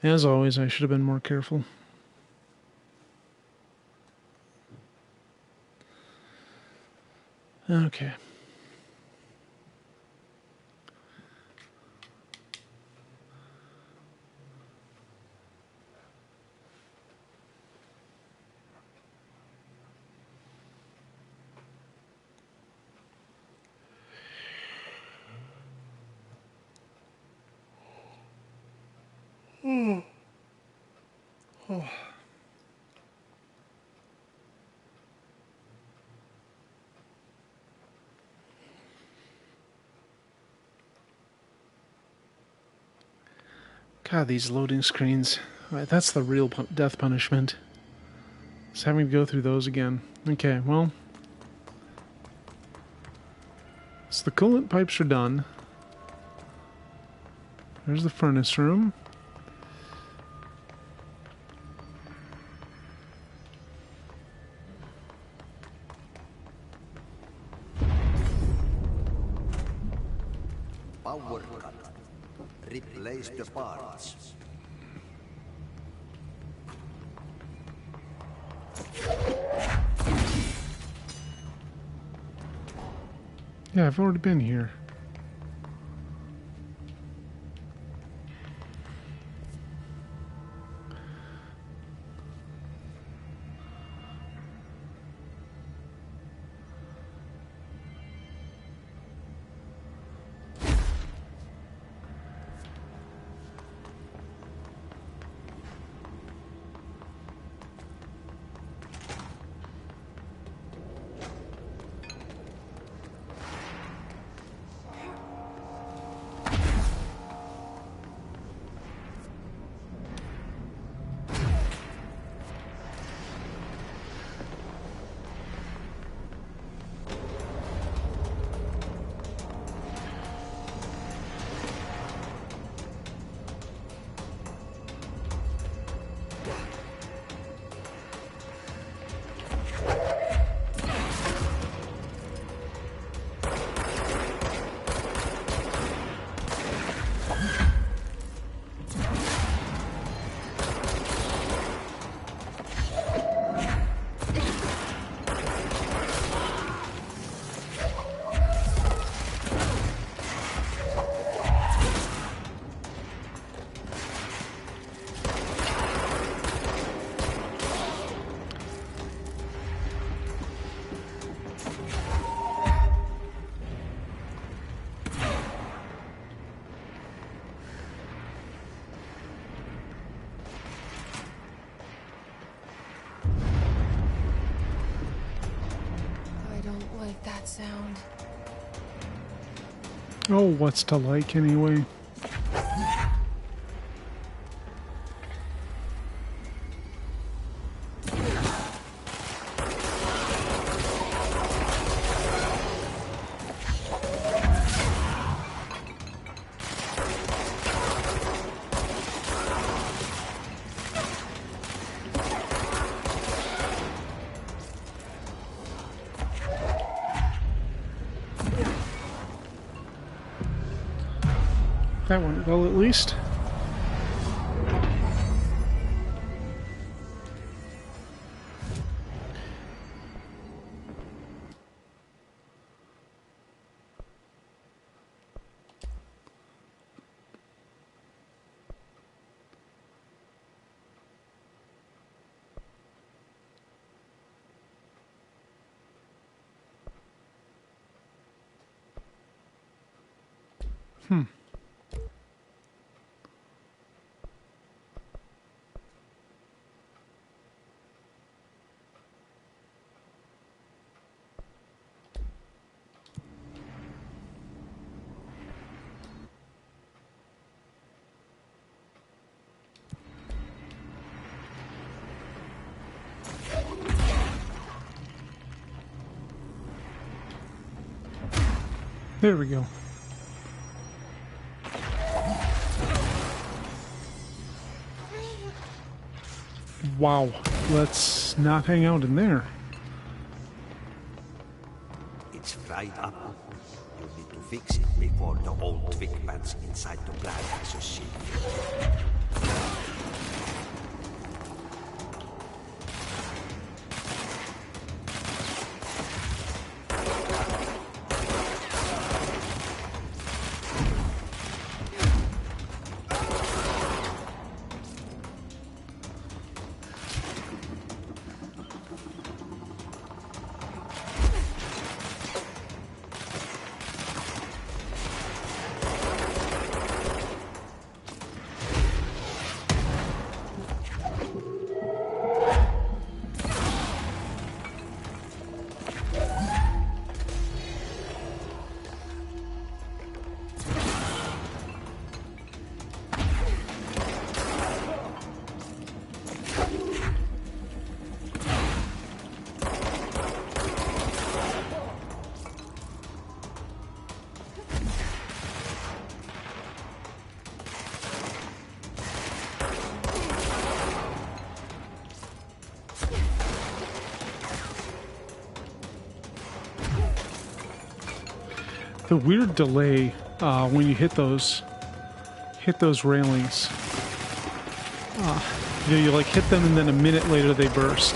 As always, I should have been more careful. Okay. God, these loading screens. That's the real death punishment. Just having to go through those again. Okay, well. So the coolant pipes are done. There's the furnace room. Power cut. Replace the parts. Yeah, I've already been here. That sound. Oh, what's to like anyway? That went well, at least. There we go. Wow, let's not hang out in there. It's fried up. You need to fix it before the old twig pants inside the plant has a shield. The weird delay when you hit those railings. You like hit them and then a minute later they burst.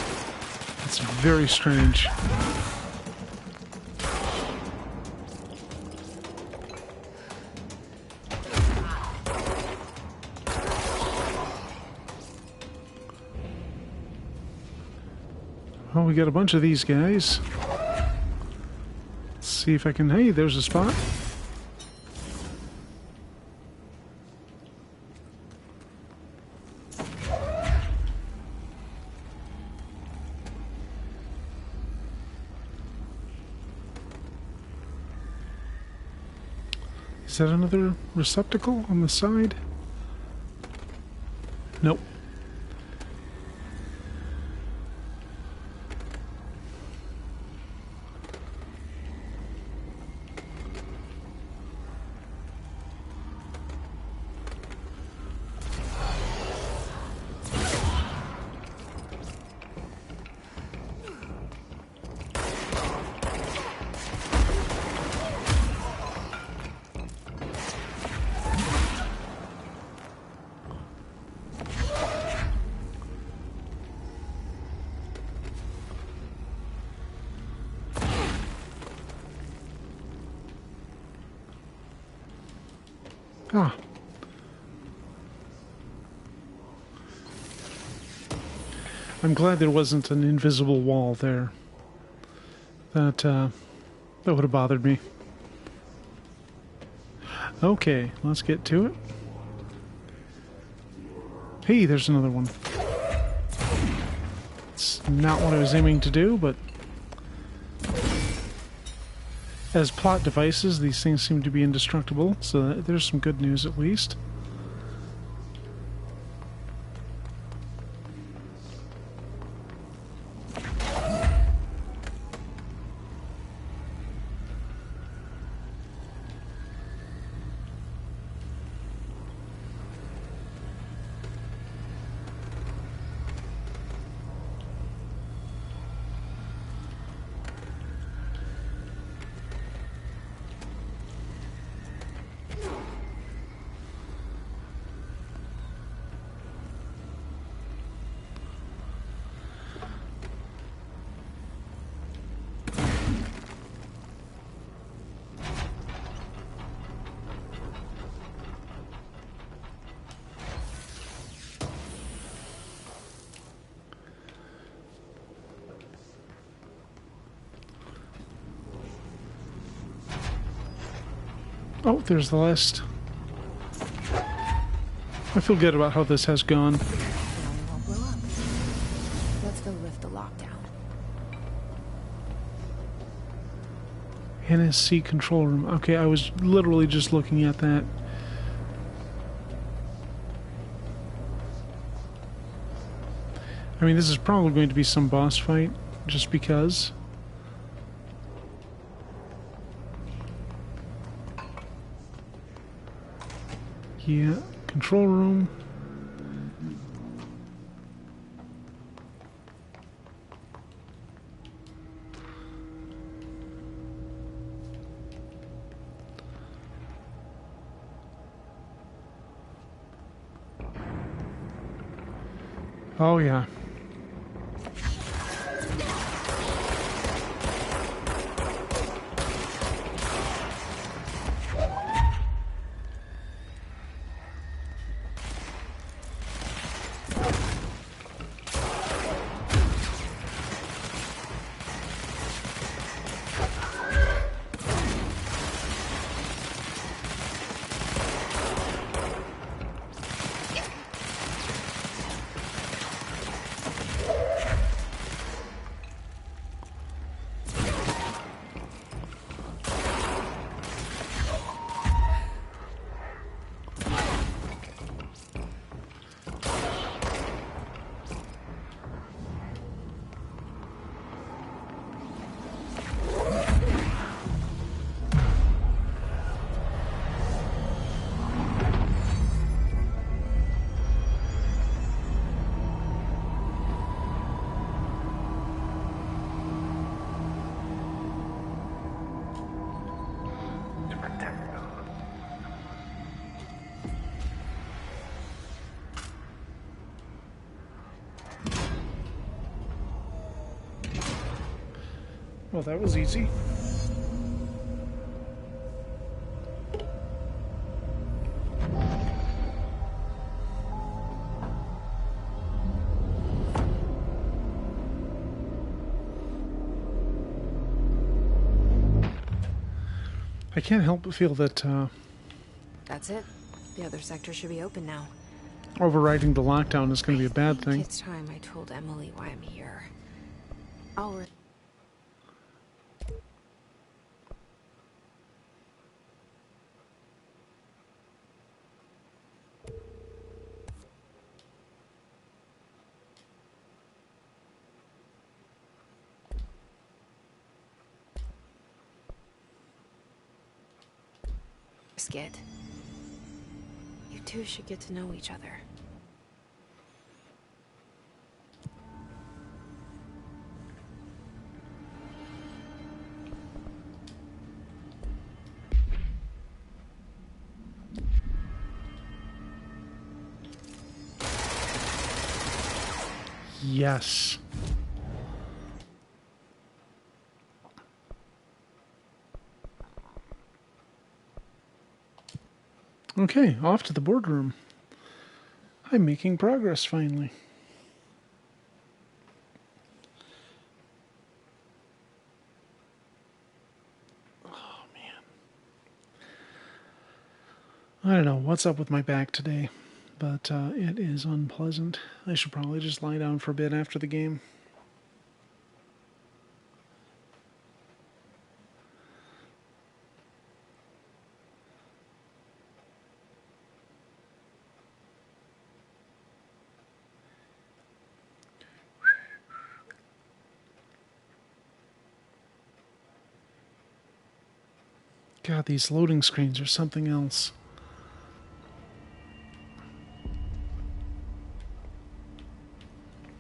It's very strange. Oh, we got a bunch of these guys. Let's see if I can... Hey, there's a spot. Is that another receptacle on the side? Nope. Ah. I'm glad there wasn't an invisible wall there. That would have bothered me. Okay, let's get to it. Hey, there's another one. It's not what I was aiming to do, but as plot devices, these things seem to be indestructible, so there's some good news at least. Oh, there's the list. I feel good about how this has gone. Let's go lift the lockdown. NSC control room. Okay, I was literally just looking at that. I mean, this is probably going to be some boss fight, just because. Yeah, control room. Oh yeah. Well, that was easy. I can't help but feel that That's it. The other sector should be open now. overriding the lockdown is going to be a bad I think thing. it's time I told Emily why I'm here. I'll risk it. You two should get to know each other. Yes. Okay, off to the boardroom. I'm making progress finally. Oh, man. I don't know what's up with my back today, but it is unpleasant. I should probably just lie down for a bit after the game. God, these loading screens are something else.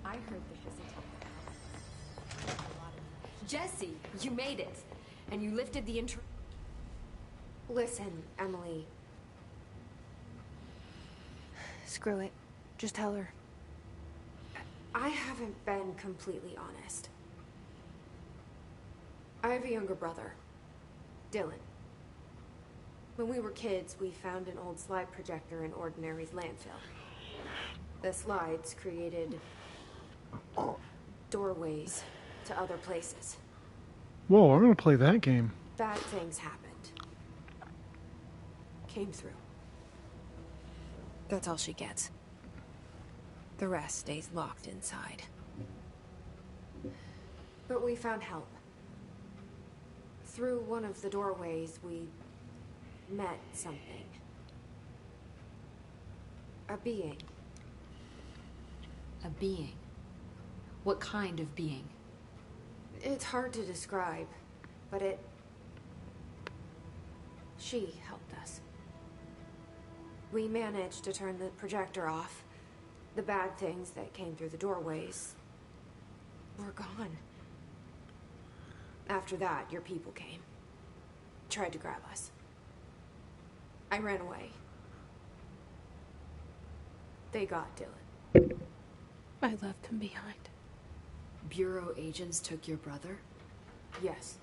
I heard the Jesse, you made it. And you lifted the Listen, Emily. Screw it. Just tell her. I haven't been completely honest. I have a younger brother, Dylan. When we were kids, we found an old slide projector in Ordinary's landfill. The slides created doorways to other places. Whoa, I'm going to play that game. Bad things happened. Came through. That's all she gets. The rest stays locked inside. But we found help. Through one of the doorways, we met something. A being. A being? What kind of being? It's hard to describe, but she helped us. We managed to turn the projector off. The bad things that came through the doorways were gone. After that, your people came. Tried to grab us. I ran away. They got Dylan. I left him behind. Bureau agents took your brother? Yes.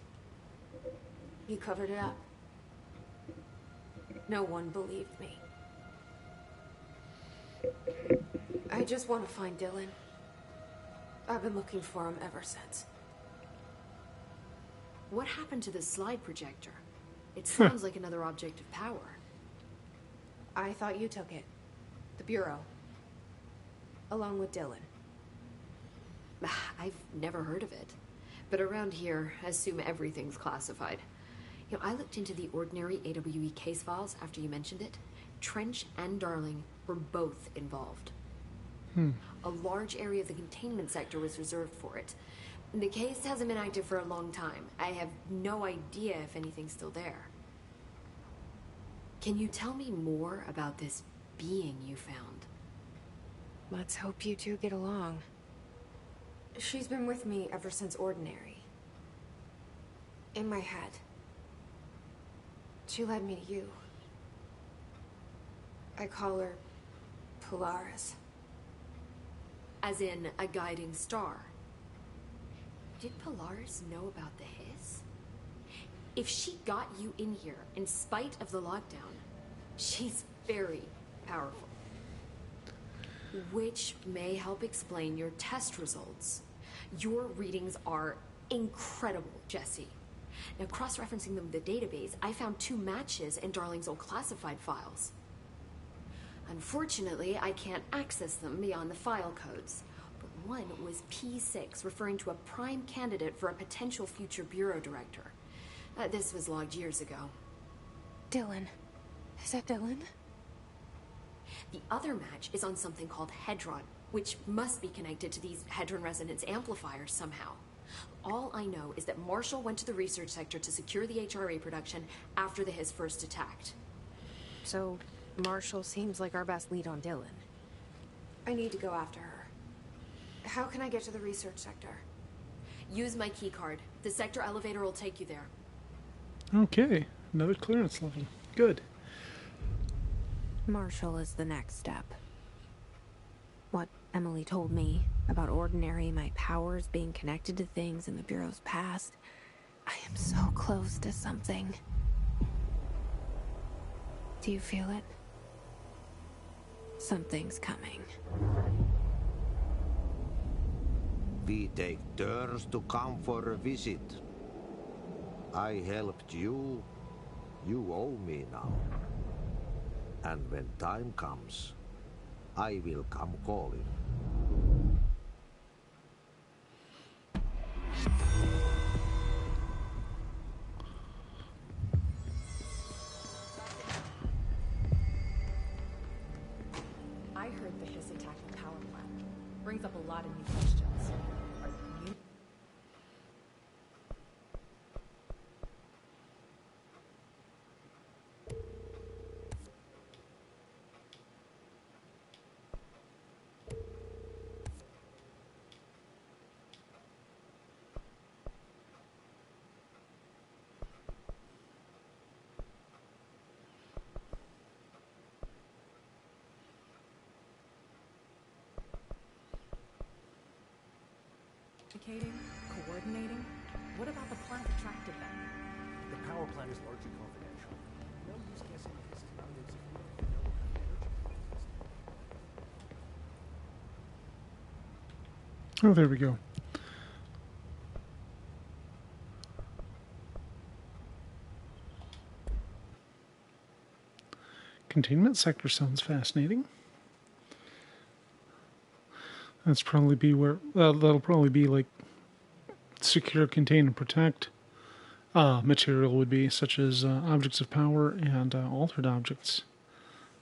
He covered it up. No one believed me. I just want to find Dylan. I've been looking for him ever since. What happened to the slide projector? It sounds like another object of power. I thought you took it. The Bureau. Along with Dylan. I've never heard of it. But around here, I assume everything's classified. You know, I looked into the Ordinary AWE case files after you mentioned it. Trench and Darling were both involved. A large area of the containment sector was reserved for it. The case hasn't been active for a long time. I have no idea if anything's still there. Can you tell me more about this being you found? Let's hope you two get along. She's been with me ever since Ordinary. In my head. She led me to you. I call her Polaris. As in a guiding star? Did Polaris know about the hiss? If she got you in here in spite of the lockdown, she's very powerful. Which may help explain your test results. Your readings are incredible, Jesse. Now, cross-referencing them with the database, I found 2 matches in Darling's old classified files. Unfortunately, I can't access them beyond the file codes. But one was P6, referring to a prime candidate for a potential future bureau director. This was logged years ago. Dylan. Is that Dylan? The other match is on something called Hedron, which must be connected to these Hedron resonance amplifiers somehow. All I know is that Marshall went to the research sector to secure the HRA production after the Hiss first attacked. So, Marshall seems like our best lead on Dylan. I need to go after her. How can I get to the research sector? Use my key card. The sector elevator will take you there. Okay, another clearance level. Good. Marshall is the next step. What Emily told me about Ordinary, my powers being connected to things in the Bureau's past. I am so close to something. Do you feel it? Something's coming. We take turns to come for a visit. I helped you. You owe me now. And when time comes, I will come calling. I heard the Hiss attacked the power plant. Brings up a lot of new questions. Are you... communicating? Coordinating? What about the plant attracted them? The power plant is largely confidential. No use guessing at his surroundings if we don't know what kind of energy he uses. Oh, there we go. Containment sector sounds fascinating. That's probably be where that'll probably be like secure, contain, and protect material would be, such as objects of power and altered objects.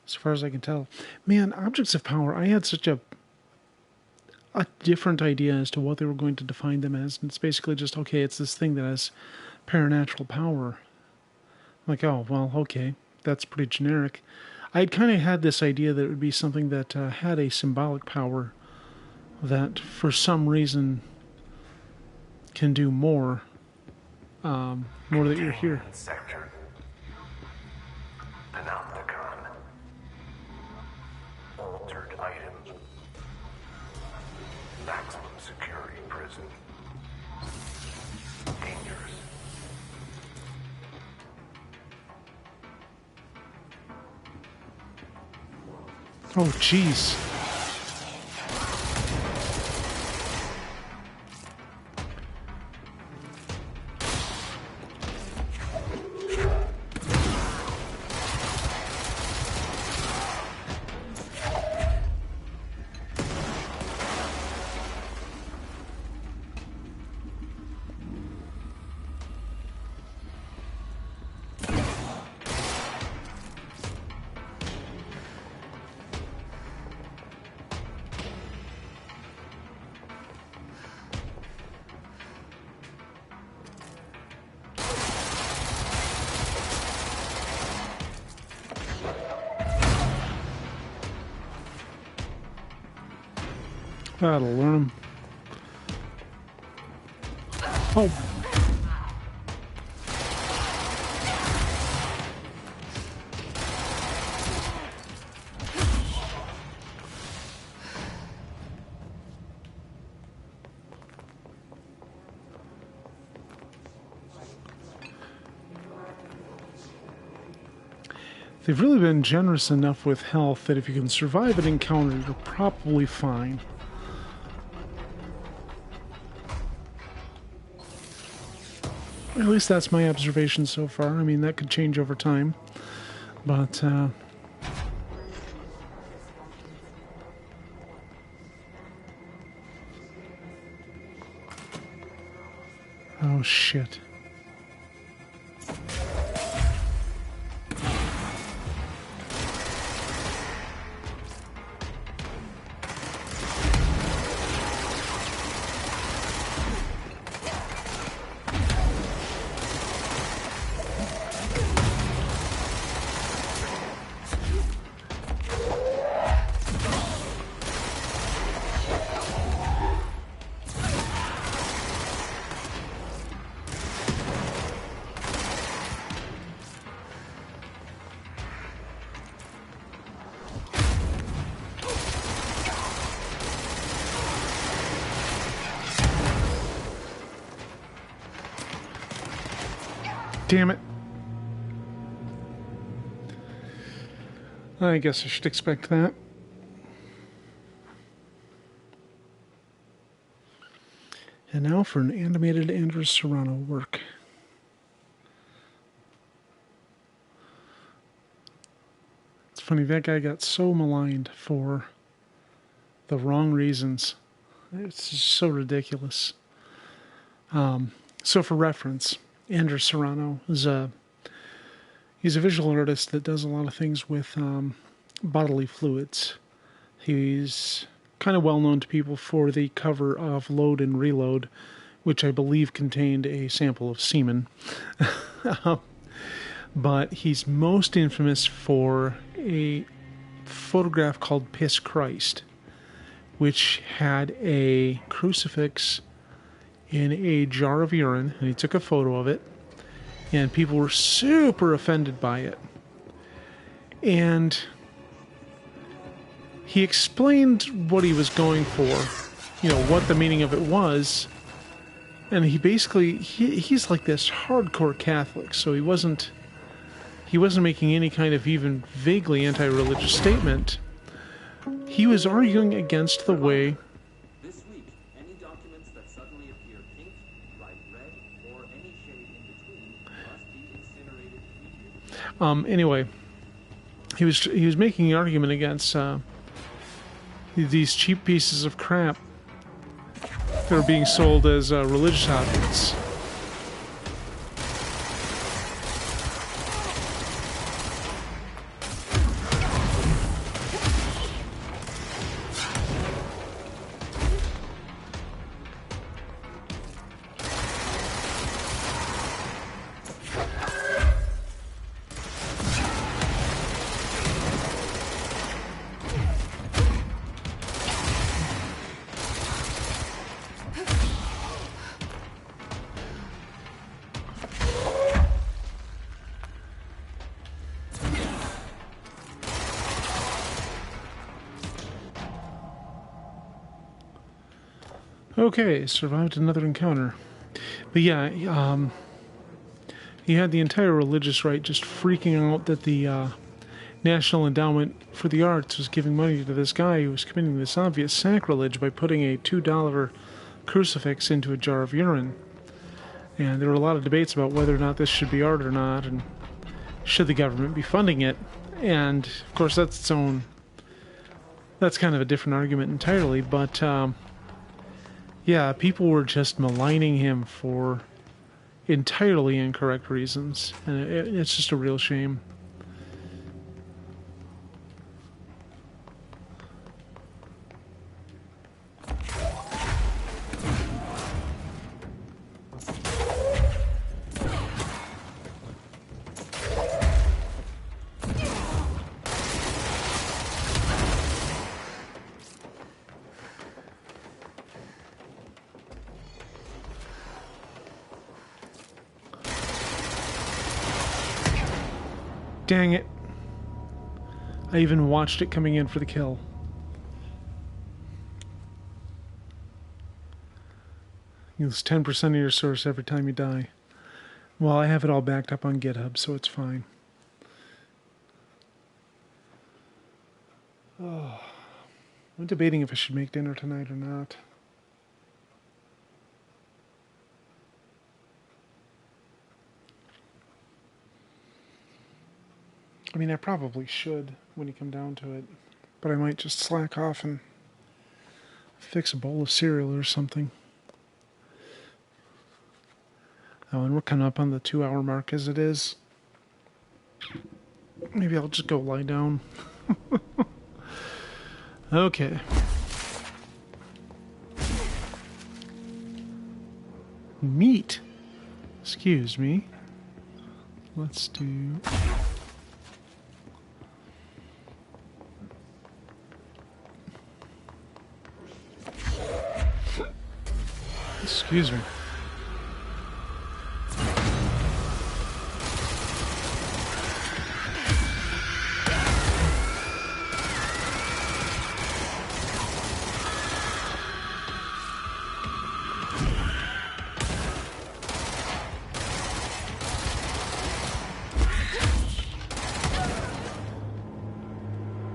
As far as I can tell, man, objects of power. I had such a different idea as to what they were going to define them as. And it's basically just, okay, it's this thing that has paranatural power. Like, oh, well, okay, that's pretty generic. I'd kind of had this idea that it would be something that had a symbolic power that, for some reason, can do more. More that you're here. Sector. Panopticon. Altered items. Maximum security prison. Dangerous. Oh, jeez. That'll learn him. Oh. they've really been generous enough with health that if you can survive an encounter, you're probably fine. At least that's my observation so far. I mean, that could change over time. But, oh, shit. Damn it. I guess I should expect that. And now for an animated Andrew Serrano work. It's funny, that guy got so maligned for the wrong reasons. It's just so ridiculous. So for reference, Andrew Serrano is he's a visual artist that does a lot of things with bodily fluids. He's kind of well known to people for the cover of Load and Reload, which I believe contained a sample of semen. But he's most infamous for a photograph called Piss Christ, which had a crucifix in a jar of urine, and he took a photo of it, and people were super offended by it. And he explained what he was going for, you know, what the meaning of it was, and he basically, he's like this hardcore Catholic, so he wasn't making any kind of even vaguely anti-religious statement. He was arguing against the way anyway, he was making an argument against these cheap pieces of crap that are being sold as religious objects. Okay, survived another encounter. But yeah, he had the entire religious right just freaking out that the National Endowment for the Arts was giving money to this guy who was committing this obvious sacrilege by putting a $2 crucifix into a jar of urine. And there were a lot of debates about whether or not this should be art or not, and should the government be funding it. And, of course, that's kind of a different argument entirely, but yeah, people were just maligning him for entirely incorrect reasons, and it's just a real shame. Dang it. I even watched it coming in for the kill. You lose 10% of your source every time you die. Well, I have it all backed up on GitHub, so it's fine. I'm debating if I should make dinner tonight or not. I mean, I probably should when you come down to it, but I might just slack off and fix a bowl of cereal or something. Oh, and we're coming up on the 2-hour mark as it is. Maybe I'll just go lie down. Okay. Meat. Excuse me. Let's do... Excuse me.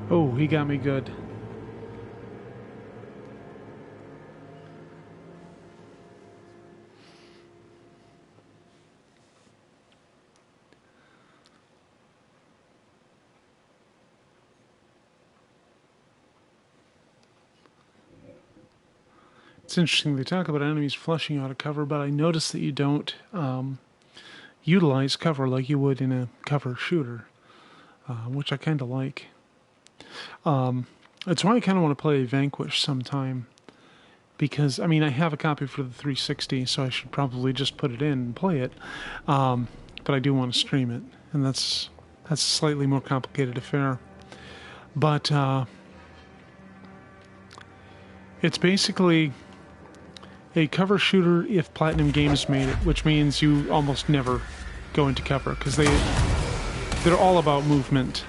Oh, he got me good. It's interesting, they talk about enemies flushing out of cover, but I noticed that you don't utilize cover like you would in a cover shooter, which I kind of like. That's why I kind of want to play Vanquish sometime, because, I mean, I have a copy for the 360, so I should probably just put it in and play it, but I do want to stream it, and that's a slightly more complicated affair. But it's basically a cover shooter if Platinum Games made it, which means you almost never go into cover, because they're all about movement.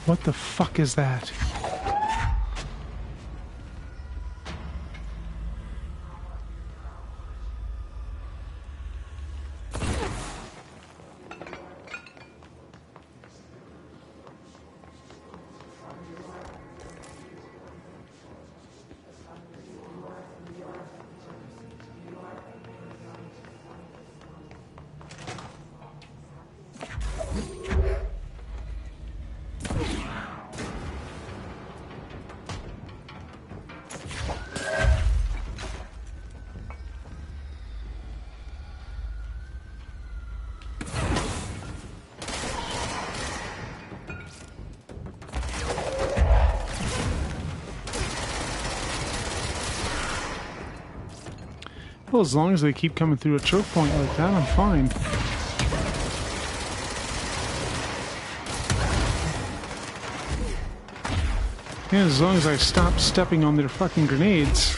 What the fuck is that? Well, as long as they keep coming through a choke point like that, I'm fine. Yeah, as long as I stop stepping on their fucking grenades.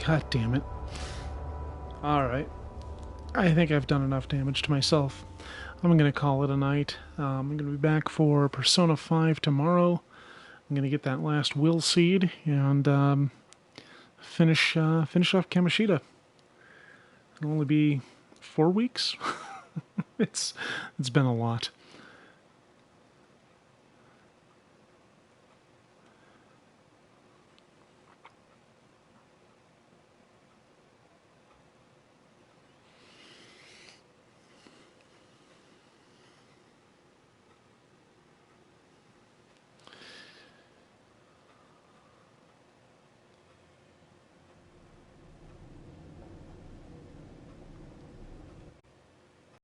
God damn it. Alright. I think I've done enough damage to myself. I'm going to call it a night. I'm going to be back for Persona 5 tomorrow. I'm going to get that last will seed and finish off Kamoshida. It'll only be 4 weeks. It's been a lot.